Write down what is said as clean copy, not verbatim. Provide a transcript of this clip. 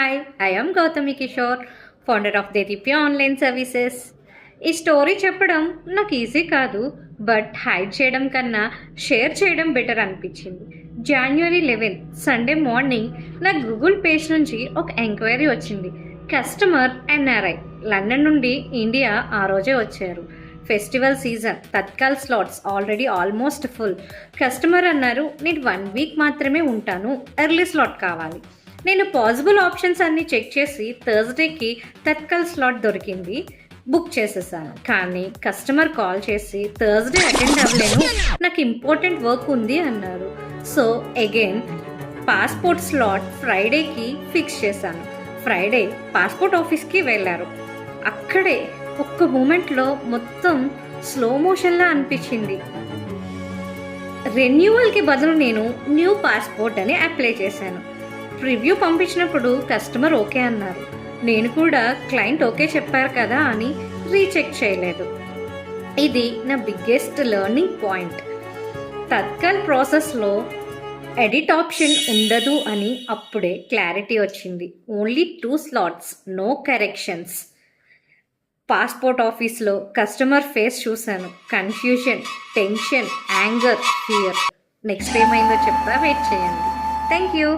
Hi, I am Gautami Kishore, founder of Dedeepya online services. ఈ story చెప్పడం నాకు ఈజీ కాదు, బట్ హైడ్ చేయడం కన్నా షేర్ చేయడం బెటర్ అనిపించింది. January 11 సండే మార్నింగ్ నా గూగుల్ పేజ్ నుంచి ఒక ఎంక్వైరీ వచ్చింది. కస్టమర్ NRI, లండన్ నుండి ఇండియా ఆ రోజే వచ్చారు. Festival season, Tatkal slots already almost full. Customer అన్నారు, నేను 1 వీక్ మాత్రమే ఉంటాను, ఎర్లీ స్లాట్ కావాలి. నేను పాసిబుల్ ఆప్షన్స్ అన్నీ చెక్ చేసి థర్స్డేకి తత్కాల్ స్లాట్ దొరికింది, బుక్ చేసేసాను. కానీ కస్టమర్ కాల్ చేసి థర్స్డే అటెండ్ అవ్వలేను, నాకు ఇంపార్టెంట్ వర్క్ ఉంది అన్నారు. సో అగైన్ పాస్పోర్ట్ స్లాట్ ఫ్రైడేకి ఫిక్స్ చేశాను. ఫ్రైడే పాస్పోర్ట్ ఆఫీస్కి వెళ్ళారు. అక్కడే ఒక్క మూమెంట్లో మొత్తం స్లో మోషన్లా అనిపించింది. రెన్యూవల్కి బదులు నేను న్యూ పాస్పోర్ట్ అని అప్లై చేశాను. ప్రివ్యూ పంపించినప్పుడు కస్టమర్ ఓకే అన్నారు. నేను కూడా క్లయింట్ ఓకే చెప్పారు కదా అని రీచెక్ చేయలేదు. ఇది నా బిగ్గెస్ట్ లెర్నింగ్ పాయింట్. తత్కాల్ ప్రాసెస్లో ఎడిట్ ఆప్షన్ ఉండదు అని అప్పుడే క్లారిటీ వచ్చింది. Only 2 slots, no corrections. Passport ఆఫీస్లో కస్టమర్ ఫేస్ చూశాను. Confusion, tension, anger, fear. Next ఏమైందో చెప్తా, వెయిట్ చేయండి. Thank you.